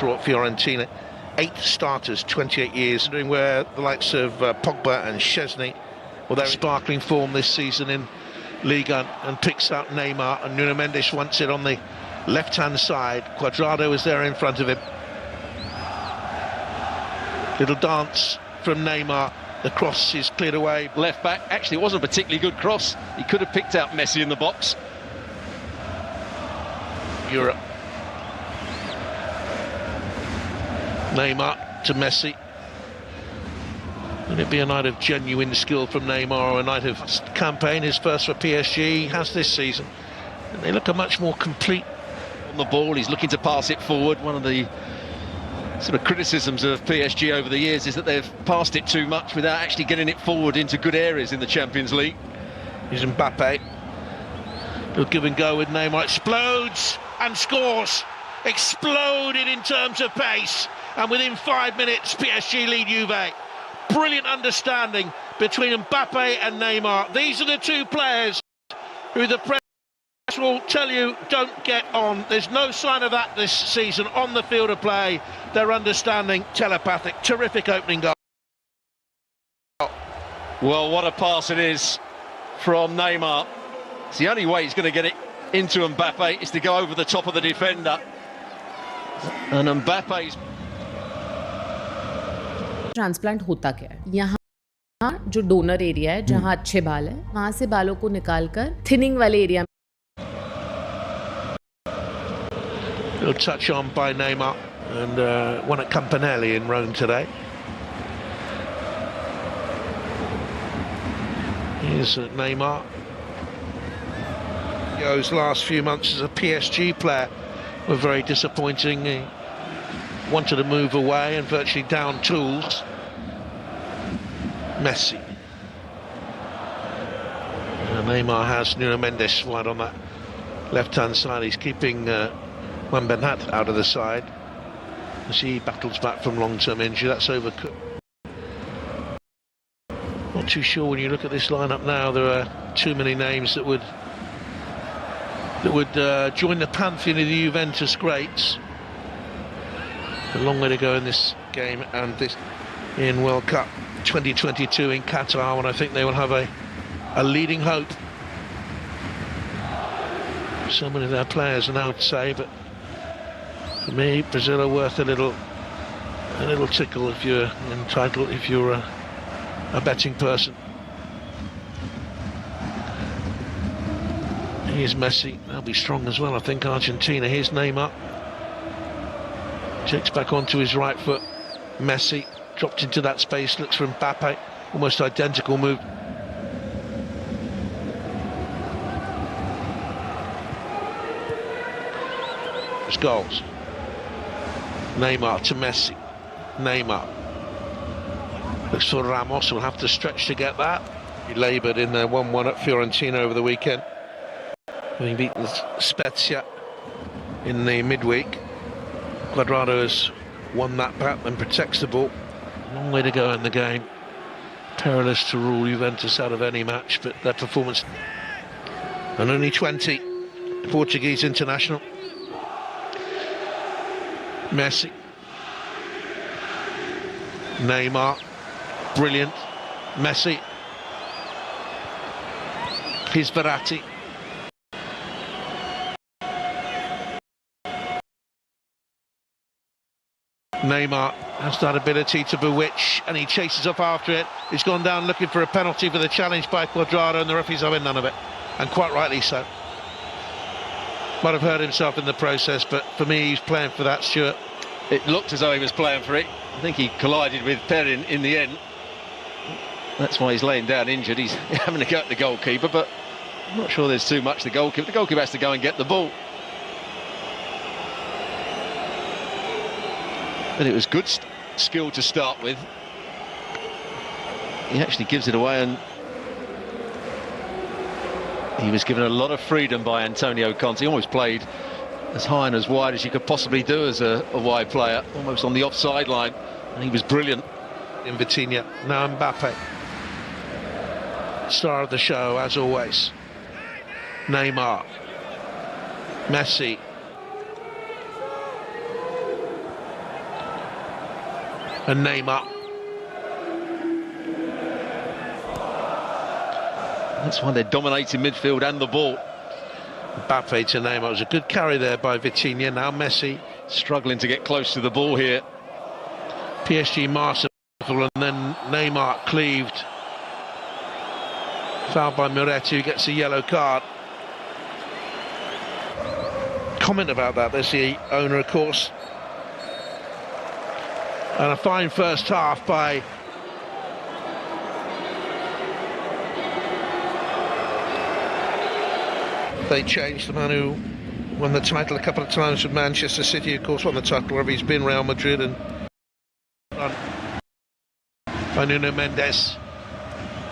At Fiorentina, 8 starters, 28 years, doing where the likes of Pogba and Szczesny, well, they're in sparkling form this season in Liga, and picks out Neymar, and Nuno Mendes wants it on the left-hand side. Cuadrado is there in front of him. Little dance from Neymar. The cross is cleared away. Left back, actually it wasn't a particularly good cross. He could have picked out Messi in the box. Europe. Neymar to Messi. Will it be a night of genuine skill from Neymar, or a night of campaign, his first for PSG he has this season? And they look a much more complete on the ball. He's looking to pass it forward. One of the sort of criticisms of PSG over the years is that they've passed it too much without actually getting it forward into good areas in the Champions League. Here's Mbappe. He'll give and go with Neymar. Explodes and scores. Exploded in terms of pace. And within 5 minutes, PSG lead Juve. Brilliant understanding between Mbappe and Neymar. These are the two players who the press will tell you don't get on. There's no sign of that this season on the field of play. Their understanding telepathic. Terrific opening goal. Well, what a pass it is from Neymar. It's the only way he's going to get it into Mbappe is to go over the top of the defender. And Mbappe's transplant होता क्या है? यहाँ जो donor area है, जहाँ अच्छे बाल है, वहाँ से बालों को निकालकर थिनिंग वाले एरिया में Little touch on by Neymar, and one at Campanelli in Rome today. Here's Neymar. His last few months as a PSG player were very disappointing. He wanted to move away and virtually down tools. Messi. And Neymar has Nuno Mendes wide on that left-hand side. He's keeping Juan Bernat out of the side as he battles back from long-term injury. That's overcooked. Not too sure when you look at this lineup now. There are too many names that would join the pantheon of the Juventus greats. A long way to go in this game, and this in World Cup 2022 in Qatar, when I think they will have a leading hope. So many of their players are now to say, but for me, Brazil are worth a little tickle if you're entitled, if you're a betting person. Here's Messi. They'll be strong as well, I think. Argentina. Here's Neymar. Takes back onto his right foot. Messi dropped into that space, looks for Mbappe. Almost identical move. It's goals. Neymar to Messi. Neymar looks for Ramos, will have to stretch to get that. He laboured in their 1-1 at Fiorentina over the weekend, having beaten Spezia in the midweek. Cuadrado has won that back and protects the ball. Long way to go in the game. Perilous to rule Juventus out of any match, but their performance. And only 20, Portuguese international. Messi. Neymar. Brilliant. Messi. Here's Verratti. Neymar has that ability to bewitch, and he chases up after it. He's gone down looking for a penalty for the challenge by Cuadrado, and the referee's having none of it, and quite rightly so. Might have hurt himself in the process, but for me, he's playing for that, Stuart. It looked as though he was playing for it. I think he collided with Perin in the end. That's why he's laying down injured. He's having to go at the goalkeeper, but I'm not sure there's too much. The goalkeeper has to go and get the ball. But it was good skill to start with. He actually gives it away, and he was given a lot of freedom by Antonio Conte. He always played as high and as wide as you could possibly do as a wide player, almost on the offside line, and he was brilliant. In Vitinha, now Mbappe. Star of the show, as always. Neymar. Messi. And Neymar. That's why they're dominating midfield and the ball. Mbappe to Neymar. It was a good carry there by Vitinha. Now Messi. Struggling to get close to the ball here. PSG masterful, and then Neymar cleaved. Fouled by Moretti, who gets a yellow card. Comment about that, there's the owner, of course. And a fine first half by they changed the man who won the title a couple of times with Manchester City, of course, won the title wherever he's been, Real Madrid, and by Nuno Mendes.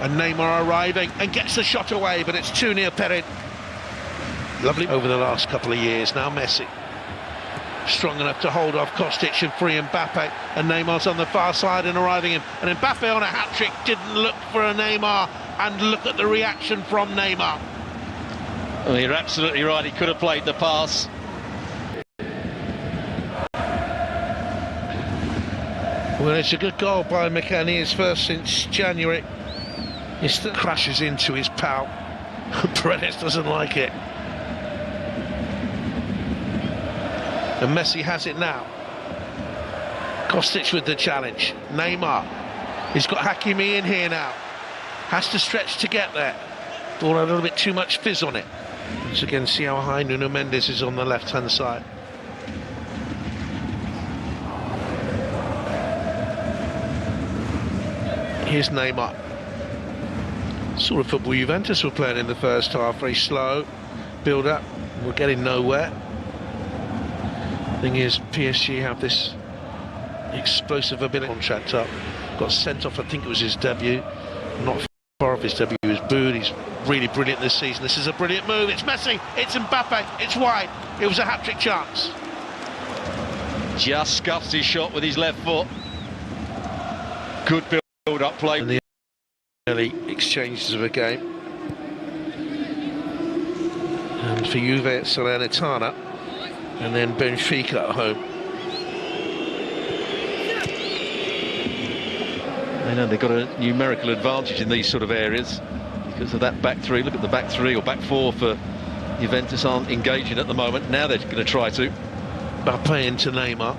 And Neymar arriving and gets the shot away, but it's too near Perin. Lovely over the last couple of years. Now Messi, strong enough to hold off Kostic and free Mbappe, and Neymar's on the far side and arriving in. And Mbappe on a hat-trick, didn't look for a Neymar, and look at the reaction from Neymar. Well, you're absolutely right, he could have played the pass. Well, it's a good goal by McKennie, his first since January. He still crashes into his pal. Paredes doesn't like it. And Messi has it now. Kostic with the challenge. Neymar. He's got Hakimi in here now. Has to stretch to get there. Ball had a little bit too much fizz on it. Once again, see how high Nuno Mendes is on the left-hand side. Here's Neymar. Sort of football Juventus were playing in the first half, very slow build up, we're getting nowhere. Thing is, PSG have this explosive ability. Contract up, got sent off, I think it was his debut, not far off his debut, he was booed. He's really brilliant this season. This is a brilliant move, it's Messi, it's Mbappe, it's wide, it was a hat-trick chance. Just scuffs his shot with his left foot. Good build-up play. And the early exchanges of a game. And for Juve, it's Salernitana, and then Benfica at home. They know they've got a numerical advantage in these sort of areas because of that back three. Look at the back three or back four for Juventus aren't engaging at the moment. Now they're going to try to. Mbappe into Neymar.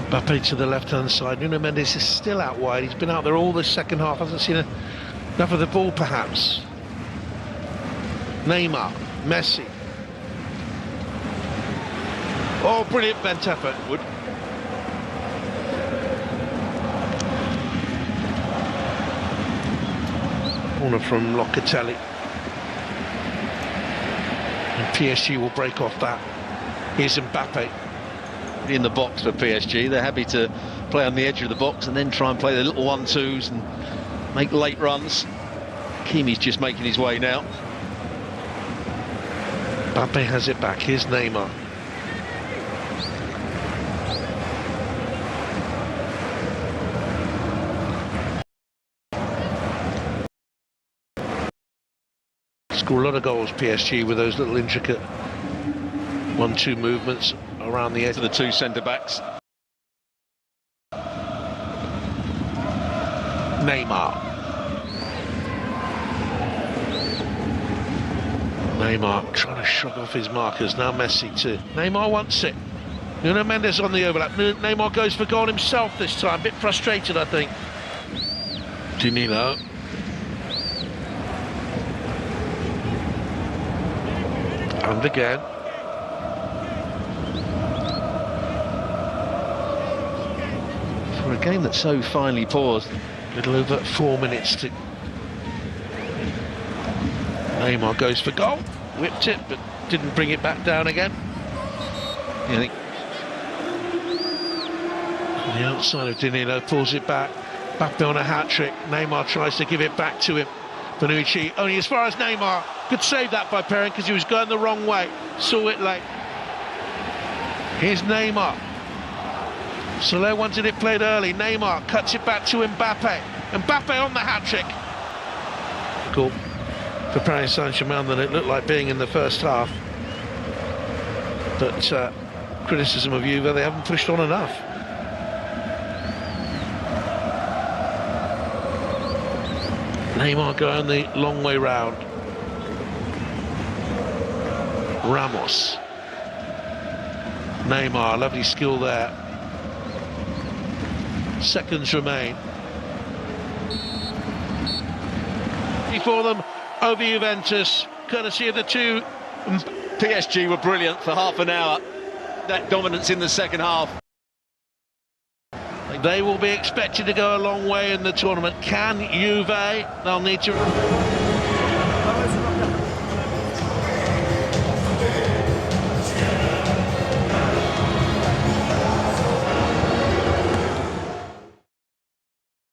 Mbappe to the left-hand side. Nuno Mendes is still out wide. He's been out there all the second half. Hasn't seen enough of the ball, perhaps. Neymar. Messi. Oh, brilliant bent effort. Wood. Corner from Locatelli. And PSG will break off that. Here's Mbappe. in the box for PSG. They're happy to play on the edge of the box and then try and play the little 1-2s and make late runs. Hakimi's just making his way now. Mbappe has it back. Here's Neymar. Score a lot of goals, PSG, with those little intricate 1-2 movements around the edge. To the two centre-backs. Neymar. Neymar trying to shrug off his markers. Now Messi too. Neymar wants it. Nuno Mendes on the overlap. Neymar goes for goal himself this time. A bit frustrated, I think. Danilo. And again. For a game that's so finely paused. Little over 4 minutes to... Neymar goes for goal. Whipped it, but didn't bring it back down again. Yeah, I think On the outside of Danilo, pulls it back. Mbappe on a hat-trick. Neymar tries to give it back to him. Bonucci, only as far as Neymar. Good save that by Perrin, because he was going the wrong way. Saw it late. Here's Neymar. Soler wanted it played early. Neymar cuts it back to Mbappe. Mbappe on the hat-trick. Cool. For Paris Saint-Germain than it looked like being in the first half. But criticism of Juve, they haven't pushed on enough. Neymar going the long way round. Ramos. Neymar, lovely skill there. Seconds remain. For them over Juventus, courtesy of the two. PSG were brilliant for half an hour. That dominance in the second half. They will be expected to go a long way in the tournament. Can Juve? They'll need to...